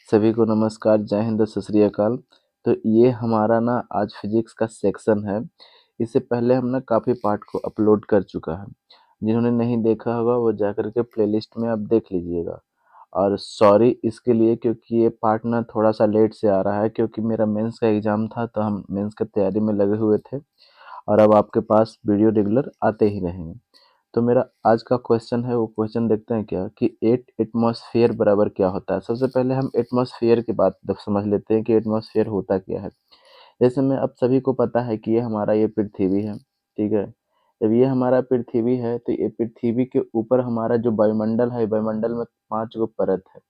सभी को नमस्कार, जय हिंद, सत श्री अकाल। तो ये हमारा ना आज फिजिक्स का सेक्शन है। इससे पहले हम ना काफ़ी पार्ट को अपलोड कर चुका है। जिन्होंने नहीं देखा होगा वो जाकर के प्लेलिस्ट में आप देख लीजिएगा। और सॉरी इसके लिए, क्योंकि ये पार्ट ना थोड़ा सा लेट से आ रहा है, क्योंकि मेरा मेंस का एग्ज़ाम था तो हम मेंस की तैयारी में लगे हुए थे। और अब आपके पास वीडियो रेगुलर आते ही रहेंगे। तो मेरा आज का क्वेश्चन है, वो क्वेश्चन देखते हैं क्या कि 8 एटमॉस्फेयर बराबर क्या होता है। सबसे पहले हम एटमॉस्फेयर की बात समझ लेते हैं कि एटमॉस्फेयर होता क्या है। जैसे में अब सभी को पता है कि ये हमारा ये पृथ्वी है, ठीक है। जब ये हमारा पृथ्वी है तो ये पृथ्वी के ऊपर हमारा जो वायुमंडल है, वायुमंडल में 5 गो परत है।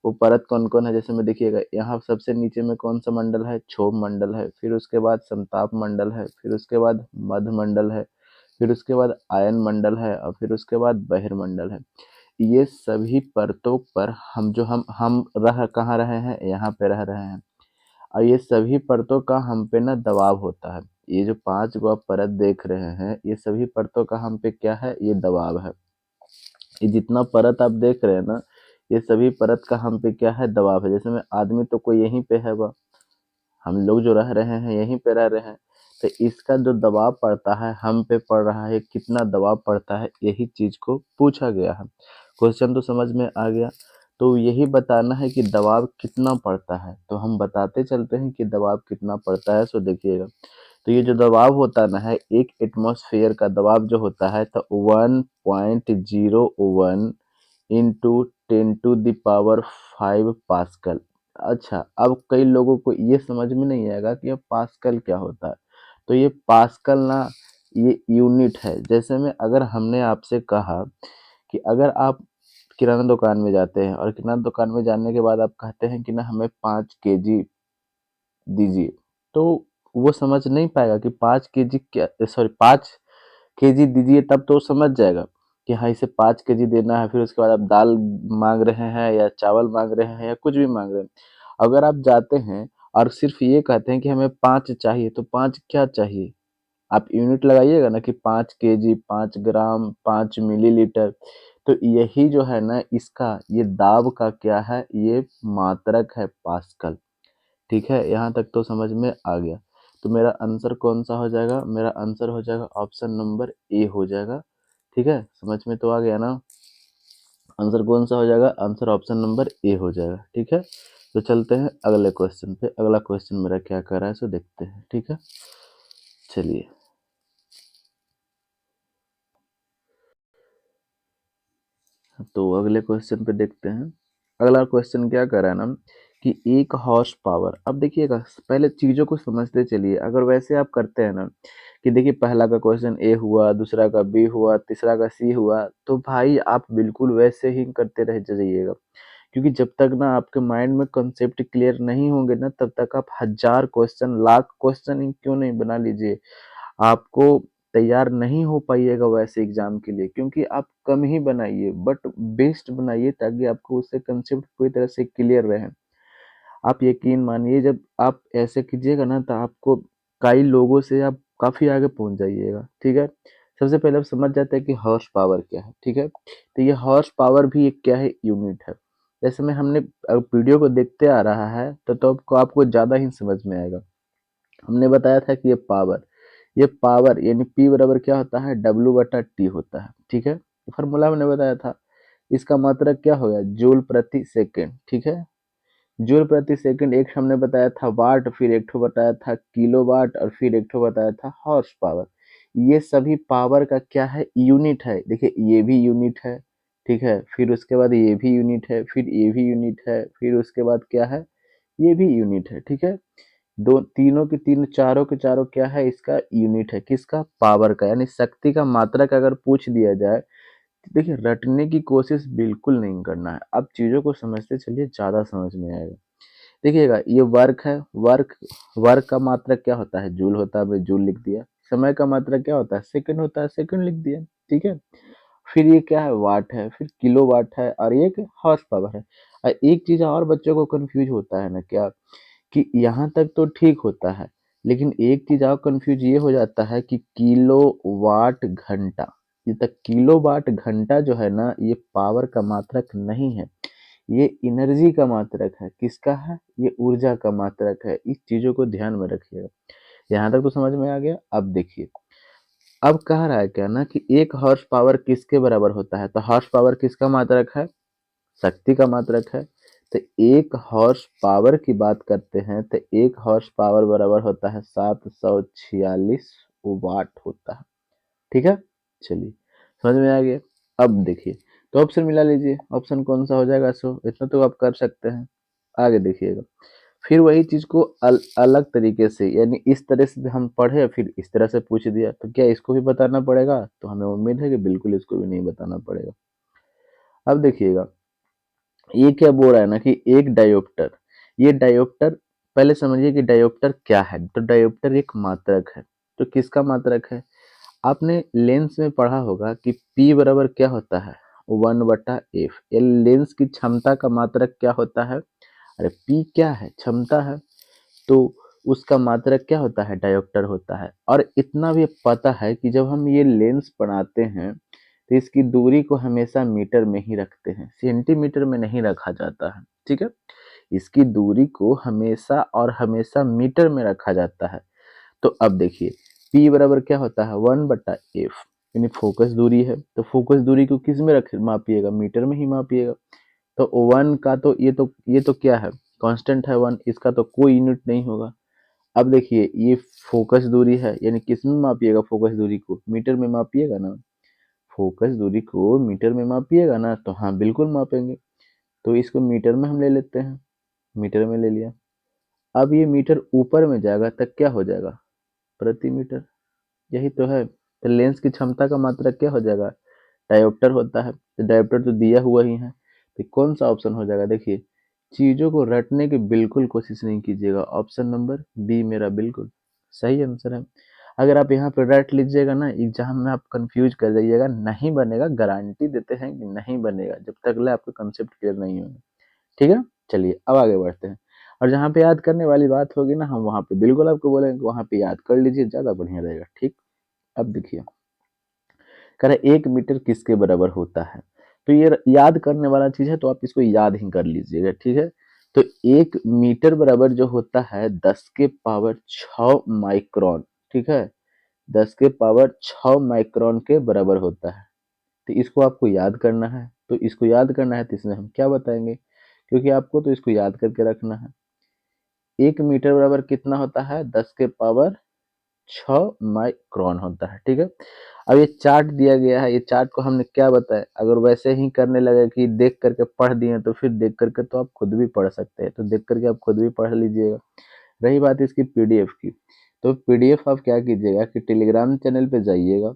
वो परत कौन-कौन है, जैसे में देखिएगा यहाँ सबसे नीचे में कौन सा मंडल है, क्षोभ मंडल है, फिर उसके बाद समताप मंडल है, फिर उसके बाद मध्य मंडल है, फिर उसके बाद आयन मंडल है और फिर उसके बाद बहिर्मंडल है। ये सभी परतों पर हम रह कहाँ रहे हैं, यहाँ पे रह रहे हैं। और ये सभी परतों का हम पे ना दबाव होता है। ये जो 5 गो आप परत देख रहे हैं, ये सभी परतों का हम पे क्या है, ये दबाव है। ये जितना परत आप देख रहे हैं ना, ये सभी परत का हम पे क्या है, दबाव है। जैसे में आदमी तो कोई यहीं पे है, वह हम लोग जो रह रहे हैं यहीं पे रह रहे हैं। तो इसका जो दबाव पड़ता है हम पे पड़ रहा है, कितना दबाव पड़ता है, यही चीज को पूछा गया है। क्वेश्चन तो समझ में आ गया। तो यही बताना है कि दबाव कितना पड़ता है, तो हम बताते चलते हैं कि दबाव कितना पड़ता है। सो देखिएगा, तो ये जो दबाव होता है ना, है एक एटमॉस्फेयर का दबाव जो होता है तो 1.01 इंटू 10⁵ पास्कल। अच्छा, अब कई लोगों को ये समझ में नहीं आएगा कि ये पास्कल क्या होता है। तो ये पास्कल ना, ये यूनिट है। जैसे में अगर हमने आपसे कहा कि अगर आप किराना दुकान में जाते हैं और किराना दुकान में जाने के बाद आप कहते हैं कि ना हमें 5 kg दीजिए, तो वो समझ नहीं पाएगा कि 5 kg क्या, सॉरी 5 kg दीजिए, तब तो वो समझ जाएगा कि हाँ इसे 5 kg देना है। फिर उसके बाद आप दाल मांग रहे हैं या चावल मांग रहे हैं या कुछ भी मांग रहे हैं। अगर आप जाते हैं और सिर्फ ये कहते हैं कि हमें 5 चाहिए, तो 5 क्या चाहिए, आप यूनिट लगाइएगा ना कि 5 kg, 5 ग्राम, 5 मिलीलीटर। तो यही जो है ना, इसका ये दाब का क्या है, ये मात्रक है, पास्कल। ठीक है, यहाँ तक तो समझ में आ गया। तो मेरा आंसर कौन सा हो जाएगा, मेरा आंसर हो जाएगा ऑप्शन नंबर ए हो जाएगा। ठीक है, समझ में तो आ गया ना। आंसर कौन सा हो जाएगा, आंसर ऑप्शन नंबर ए हो जाएगा। ठीक है, तो चलते हैं अगले क्वेश्चन पे। अगला क्वेश्चन मेरा क्या कर रहा है सो देखते हैं। ठीक है, चलिए। तो अगले क्वेश्चन पे देखते हैं। अगला क्वेश्चन क्या कर रहा है ना कि 1 हॉर्स पावर। अब देखिएगा, पहले चीजों को समझते चलिए। अगर वैसे आप करते हैं ना कि देखिए पहला का क्वेश्चन ए हुआ, दूसरा का बी हुआ, तीसरा का सी हुआ, तो भाई आप बिल्कुल वैसे ही करते रह जाइएगा। क्योंकि जब तक ना आपके माइंड में कंसेप्ट क्लियर नहीं होंगे ना, तब तक आप 1000 क्वेश्चन, लाख क्वेश्चन ही क्यों नहीं बना लीजिए, आपको तैयार नहीं हो पाइएगा वैसे एग्जाम के लिए। क्योंकि आप कम ही बनाइए बट बेस्ट बनाइए, ताकि आपको उससे कंसेप्ट पूरी तरह से क्लियर रहे। आप यकीन मानिए, जब आप ऐसे कीजिएगा ना तो आपको कई लोगों से आप काफी आगे पहुंच जाइएगा। ठीक है, सबसे पहले आप समझ जाते हैं कि हॉर्स पावर क्या है। ठीक है, तो ये हॉर्स पावर भी एक क्या है, यूनिट है। जैसे में हमने वीडियो को देखते आ रहा है तो आपको आपको ज्यादा ही समझ में आएगा। हमने बताया था कि ये पावर यानी P बराबर क्या होता है, W/T होता है। ठीक है, फॉर्मूला मैंने बताया था। इसका मात्रक क्या हो गया, जूल प्रति सेकंड। ठीक है, जूल प्रति सेकंड। एक हमने बताया था वाट, फिर एक ठो बताया था किलोवाट, और फिर एक ठो बताया था हॉर्स पावर। ये सभी पावर का क्या है, यूनिट है। देखिए ये भी यूनिट है, ठीक है, फिर उसके बाद ये भी यूनिट है, फिर ये भी यूनिट है, फिर उसके बाद क्या है, ये भी यूनिट है। ठीक है, दो तीनों की तीन, चारों के चारों क्या है, इसका यूनिट है, किसका, पावर का। यानी शक्ति का मात्रक अगर पूछ दिया जाए, देखिए रटने की कोशिश बिल्कुल नहीं करना है। आप चीजों को समझते चलिए, ज्यादा समझ में आएगा। देखिएगा ये वर्क है, वर्क का मात्रक क्या होता है, जूल होता है, हमने जूल लिख दिया। समय का मात्रक क्या होता है, सेकंड होता है, सेकंड लिख दिया। ठीक है, फिर ये क्या है, वाट है, फिर किलो वाट है, और ये हॉर्स पावर है। और एक चीज और बच्चों को कंफ्यूज होता है ना क्या, कि यहाँ तक तो ठीक होता है, लेकिन एक चीज और कंफ्यूज ये हो जाता है कि किलो वाट घंटा। ये तक किलो वाट घंटा जो है ना, ये पावर का मात्रक नहीं है। ये एनर्जी का मात्रक है। किसका है? ये ऊर्जा का मात्रक है। इस चीजों को ध्यान में रखिएगा। यहाँ तक तो समझ में आ गया। अब देखिए, अब कह रहा है क्या ना कि एक हॉर्स पावर किसके बराबर होता है? तो हॉर्स पावर किसका मात्रक है? शक्ति का मात्रक है। तो एक हॉर्स पावर की बात करते हैं तो एक हॉर्स पावर बराबर होता है 746 वाट होता है। ठीक है, चलिए समझ में आ गया। अब देखिए, तो ऑप्शन मिला लीजिए, ऑप्शन कौन सा हो जाएगा? सो इतना तो आप कर सकते हैं। आगे देखिएगा, फिर वही चीज को अलग तरीके से, यानी इस तरह से हम पढ़े फिर इस तरह से पूछ दिया, तो क्या इसको भी बताना पड़ेगा? तो हमें उम्मीद है कि बिल्कुल इसको भी नहीं बताना पड़ेगा। अब देखिएगा, ये क्या बोल रहा है ना कि एक डायोप्टर, ये डायोप्टर, पहले समझिए कि डायोप्टर क्या है। तो डायोप्टर एक मात्रक है। तो किसका मात्रक है? आपने लेंस में पढ़ा होगा कि P बराबर क्या होता है? 1/f। ये लेंस की क्षमता का मात्रक क्या होता है? अरे P क्या है? क्षमता है। तो उसका मात्रक क्या होता है? डायोप्टर होता है। और इतना भी पता है कि जब हम ये लेंस बनाते हैं तो इसकी दूरी को हमेशा मीटर में ही रखते हैं, सेंटीमीटर में नहीं रखा जाता है। ठीक है, इसकी दूरी को हमेशा और हमेशा मीटर में रखा जाता है। तो अब देखिए, P बराबर क्या होता है? 1/f, यानी फोकस दूरी है। तो फोकस दूरी को किस में रख मापिएगा? मीटर में ही मापिएगा। तो वन का तो ये तो क्या है? कांस्टेंट है वन, इसका तो कोई यूनिट नहीं होगा। अब देखिए, ये फोकस दूरी है, यानी किस में मापिएगा? फोकस दूरी को मीटर में मापिएगा ना। फोकस दूरी को मीटर में मापिएगा ना, तो हाँ बिल्कुल मापेंगे। तो इसको मीटर में हम ले लेते हैं, मीटर में ले लिया। अब ये मीटर ऊपर में जाएगा तब क्या हो जाएगा? प्रति मीटर। यही तो है। तो लेंस की क्षमता का मात्रक क्या हो जाएगा? डायोप्टर होता है। तो डायोप्टर तो दिया हुआ ही है। तो कौन सा ऑप्शन हो जाएगा? देखिए, चीजों को रटने की बिल्कुल कोशिश नहीं कीजिएगा। ऑप्शन नंबर बी मेरा बिल्कुल सही आंसर है। अगर आप यहाँ पे रट लीजिएगा ना, एग्जाम में आप कंफ्यूज कर जाइएगा, नहीं बनेगा, गारंटी देते हैं कि नहीं बनेगा जब तक ले आपका कंसेप्ट क्लियर नहीं होगा। ठीक है, चलिए अब आगे बढ़ते हैं। और जहाँ पे याद करने वाली बात होगी ना, हम वहाँ पे बिल्कुल आपको बोलेंगे वहाँ पे याद कर लीजिए, ज्यादा बढ़िया रहेगा। ठीक, अब देखिए, कह रहा है 1 मीटर किसके बराबर होता है? तो ये याद करने वाला चीज है, तो आप इसको याद ही कर लीजिएगा। ठीक है, तो 1 मीटर बराबर जो होता है 10⁶ ठीक है, 10⁻⁶ के बराबर होता है। तो इसको आपको याद करना है। तो इसको याद करना है तो इसमें हम क्या बताएंगे, क्योंकि आपको तो इसको याद करके रखना है। 1 मीटर बराबर कितना होता है? 10⁻⁶ होता है। ठीक है, अब ये चार्ट दिया गया है, ये चार्ट को हमने क्या बताया? अगर वैसे ही करने लगे कि देख करके पढ़ दिए, तो फिर देख करके तो आप खुद भी पढ़ सकते हैं। तो देख करके आप खुद भी पढ़ लीजिएगा। रही बात इसकी पीडीएफ की, तो पीडीएफ आप क्या कीजिएगा कि टेलीग्राम चैनल पे जाइएगा।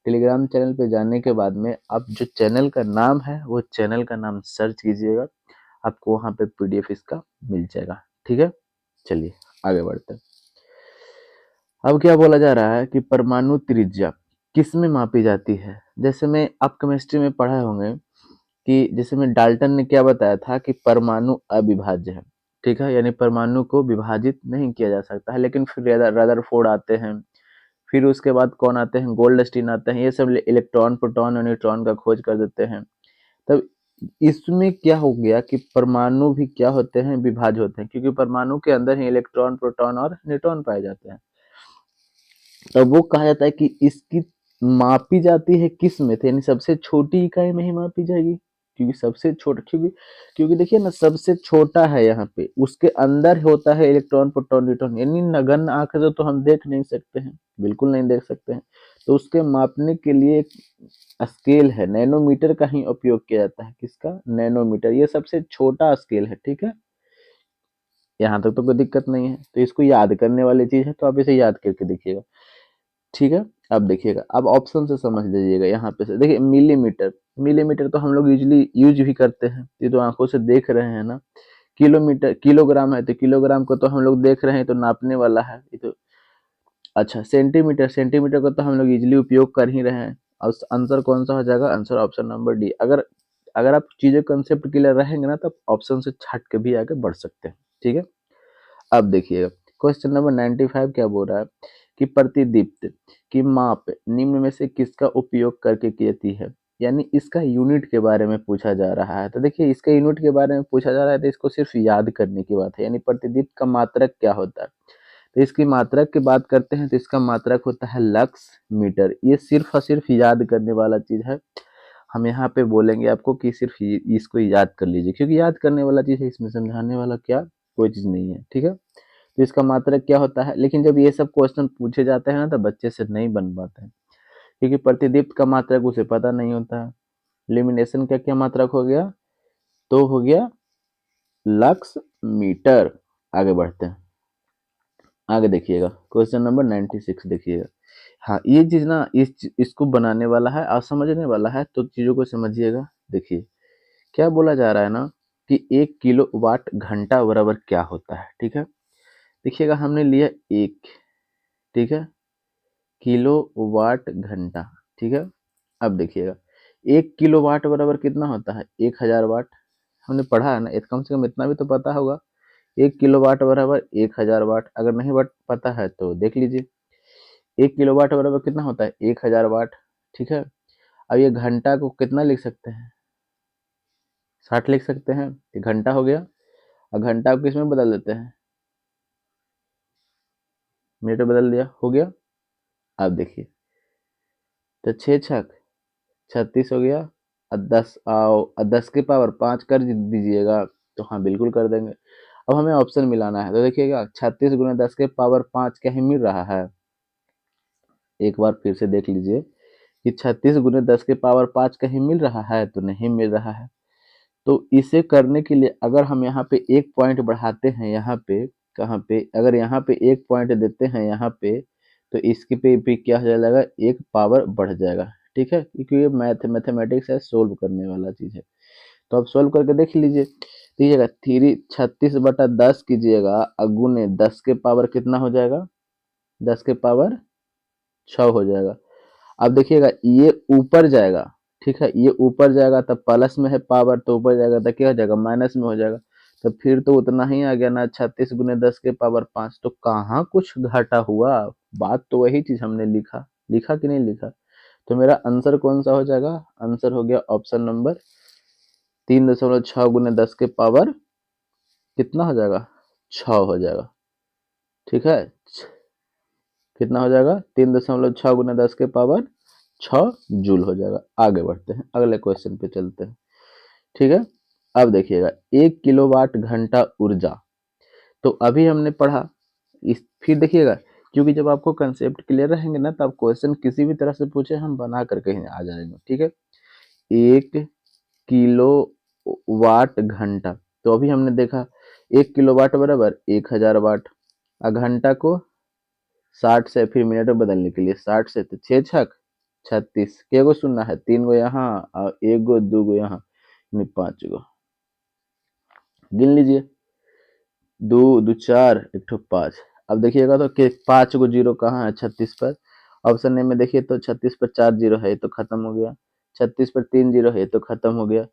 टेलीग्राम चैनल पे जाने के बाद में आप जो चैनल का नाम है वो चैनल का नाम सर्च कीजिएगा, आपको वहाँ पे पीडीएफ इसका मिल जाएगा। ठीक है, चलिए आगे बढ़ते हैं। अब क्या बोला जा रहा है कि परमाणु त्रिज्या किस में मापी जाती है? जैसे में आप केमिस्ट्री में पढ़े होंगे कि जैसे में डाल्टन ने क्या बताया था कि परमाणु अविभाज्य है। ठीक है, यानी परमाणु को विभाजित नहीं किया जा सकता है। लेकिन फिर रदरफोर्ड आते हैं, फिर उसके बाद कौन आते हैं? गोल्डस्टीन आते हैं। ये सब इलेक्ट्रॉन, प्रोटॉन और न्यूट्रॉन का खोज कर देते हैं। तब इसमें क्या हो गया कि परमाणु भी क्या होते हैं? विभाज्य होते हैं, क्योंकि परमाणु के अंदर ही इलेक्ट्रॉन, प्रोटॉन और न्यूट्रॉन पाए जाते हैं। तब वो कहा जाता है कि इसकी मापी जाती है किस में थे? यानी सबसे छोटी इकाई में ही मापी जाएगी, क्योंकि सबसे छोटा, क्योंकि क्योंकि देखिए ना, सबसे छोटा है यहाँ पे, उसके अंदर होता है इलेक्ट्रॉन, प्रोटॉन, न्यूट्रॉन। यानी नगण्य आंख से तो हम देख नहीं सकते हैं, बिल्कुल नहीं देख सकते हैं। तो उसके मापने के लिए एक स्केल है, नैनोमीटर का ही उपयोग किया जाता है। किसका? नैनोमीटर। ये सबसे छोटा स्केल है। ठीक है, यहाँ तक तो कोई दिक्कत नहीं है। तो इसको याद करने वाली चीज है, तो आप इसे याद करके देखिएगा। ठीक है, अब देखिएगा, अब ऑप्शन से समझ लीजिएगा। यहाँ पे से देखिए, मिलीमीटर, मिलीमीटर तो हम लोग यूजली यूज भी करते हैं, ये तो आंखों से देख रहे हैं ना। किलोमीटर, किलोग्राम है तो किलोग्राम को तो हम लोग देख रहे हैं, तो नापने वाला है ये तो। अच्छा, सेंटीमीटर, सेंटीमीटर को तो हम लोग इजिली उपयोग कर ही रहे हैं। और आंसर कौन सा हो जाएगा? Answer option number D. अगर अगर आप चीजें कंसेप्ट क्लियर रहेंगे ना, तब ऑप्शन से छट के भी आगे बढ़ सकते हैं। ठीक है, अब देखिएगा, क्वेश्चन नंबर 95 क्या बोल रहा है कि प्रतिदीप्त की माप निम्न में से किसका उपयोग करके की जाती है? यानी इसका यूनिट के बारे में पूछा जा रहा है। तो देखिए इसके यूनिट के बारे में पूछा जा रहा है तो इसको सिर्फ याद करने की बात है, यानी प्रतिदीप्त का मात्रक क्या होता है। तो इसकी मात्रक की बात करते हैं तो इसका मात्रक होता है लक्स मीटर। ये सिर्फ और सिर्फ याद करने वाला चीज है। हम यहाँ पे बोलेंगे आपको कि सिर्फ इसको याद कर लीजिए, क्योंकि याद करने वाला चीज है, इसमें समझाने वाला क्या कोई चीज नहीं है। ठीक है, तो इसका मात्रक क्या होता है। लेकिन जब ये सब क्वेश्चन पूछे जाते हैं ना तो बच्चे से नहीं बन पाते हैं, क्योंकि प्रतिदीप्त का मात्रक उसे पता नहीं होता है। इल्यूमिनेशन का क्या मात्रक हो गया, तो हो गया लक्स मीटर। आगे बढ़ते हैं, आगे देखिएगा क्वेश्चन नंबर 96 देखिएगा। हाँ ये चीज ना इसको बनाने वाला है और समझने वाला है, तो चीजों को समझिएगा। देखिए क्या बोला जा रहा है ना कि 1 किलोवाट घंटा बराबर क्या होता है। ठीक है, देखिएगा हमने लिया एक, ठीक है, किलोवाट घंटा। ठीक है, अब देखिएगा 1 किलोवाट बराबर कितना होता है, 1000 वाट। हमने पढ़ा है ना, कम से कम इतना भी तो पता होगा। 1 किलोवाट बराबर 1000 वाट। अगर नहीं बट पता है तो देख लीजिए। 1 किलोवाट बराबर कितना होता है, 1000 वाट। ठीक है, अब ये घंटा को कितना लिख सकते हैं, 60 लिख सकते हैं। ये घंटा हो गया। और घंटा को किसमें बदल देते हैं, मिनट में बदल दिया, हो गया। अब देखिए तो 6 छक 36 हो गया। और 10 आओ, और 10 की पावर 5 कर दीजिएगा तो हाँ बिल्कुल कर देंगे। अब हमें ऑप्शन मिलाना है, तो देखिएगा 36 गुना 10 के पावर 5 क्या ही मिल रहा है। एक बार फिर से देख लीजिए कि 36 गुने 10 के पावर 5 कहीं मिल रहा है, तो नहीं मिल रहा है। तो इसे करने के लिए अगर हम यहाँ पे एक पॉइंट बढ़ाते हैं, यहाँ पे कहाँ पे, अगर यहाँ पे एक पॉइंट देते हैं यहाँ पे, तो इसके पे भी क्या हो जाएगा, एक पावर बढ़ जाएगा। ठीक है, क्योंकि ये मैथमेटिक्स है, सोल्व करने वाला चीज है। तो आप सोल्व करके देख लीजिए। देखिएगा 36/10 कीजिएगा, गुने 10 के पावर कितना हो जाएगा, 10 के पावर 6 हो जाएगा। अब देखिएगा ये ऊपर जाएगा, ठीक है, ये ऊपर जाएगा तब प्लस में है पावर, तो ऊपर जाएगा तो क्या हो जाएगा, माइनस में हो जाएगा। तो फिर तो उतना ही आ गया ना, 36 गुने 10 के पावर 5। तो कहाँ कुछ घाटा हुआ, बात तो वही चीज हमने लिखा, लिखा कि नहीं लिखा। तो मेरा आंसर कौन सा हो जाएगा, आंसर हो गया ऑप्शन नंबर 3.6 गुने 10 के पावर कितना हो जाएगा, 6 हो जाएगा। ठीक है, कितना हो जाएगा, 3.6 गुना 10 के पावर 6 जूल हो जाएगा। आगे बढ़ते हैं, अगले क्वेश्चन पे चलते हैं। ठीक है, अब देखिएगा 1 किलोवाट घंटा ऊर्जा। तो अभी हमने पढ़ा इस, फिर देखिएगा, क्योंकि जब आपको कंसेप्ट क्लियर रहेंगे ना तब क्वेश्चन किसी भी तरह से पूछे हम बना करके ही आ जाएंगे। ठीक है, 1 किलोवाट घंटा, तो अभी हमने देखा 1 किलोवाट बराबर 1000 वाट। घंटा को 60 से फिर मिनट में बदलने के लिए 60 से, तो 6 छक 36, के गो सुनना है, 3 गो यहाँ और 1 गो 2 गो यहाँ, यानी 5 गो। गिन लीजिए, 2 2 4 एक ठो 5। अब देखिएगा तो कि 5 गो जीरो कहाँ है, 36 पर। ऑप्शन ए में देखिए तो 36 पर 4 जीरो है तो खत्म हो गया, 36 पर 3 जीरो है तो खत्म हो गया,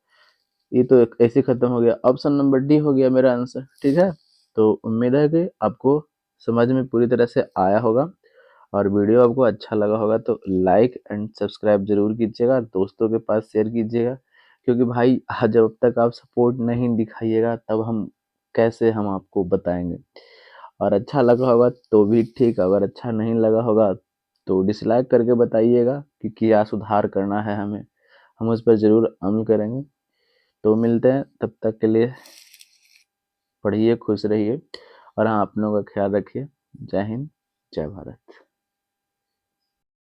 ये तो ऐसे खत्म हो गया। ऑप्शन नंबर डी हो गया मेरा आंसर। ठीक है, तो उम्मीद है कि आपको समझ में पूरी तरह से आया होगा, और वीडियो आपको अच्छा लगा होगा तो लाइक एंड सब्सक्राइब जरूर कीजिएगा, दोस्तों के पास शेयर कीजिएगा। क्योंकि भाई जब तक आप सपोर्ट नहीं दिखाइएगा तब हम कैसे हम आपको बताएंगे। और अच्छा लगा होगा तो भी ठीक, अगर अच्छा नहीं लगा होगा तो डिसलाइक करके बताइएगा कि क्या सुधार करना है हमें, हम उस पर ज़रूर अमल करेंगे। तो मिलते हैं, तब तक के लिए पढ़िए, खुश रहिए, और हाँ अपनों का ख्याल रखिए। जय हिंद, जय भारत।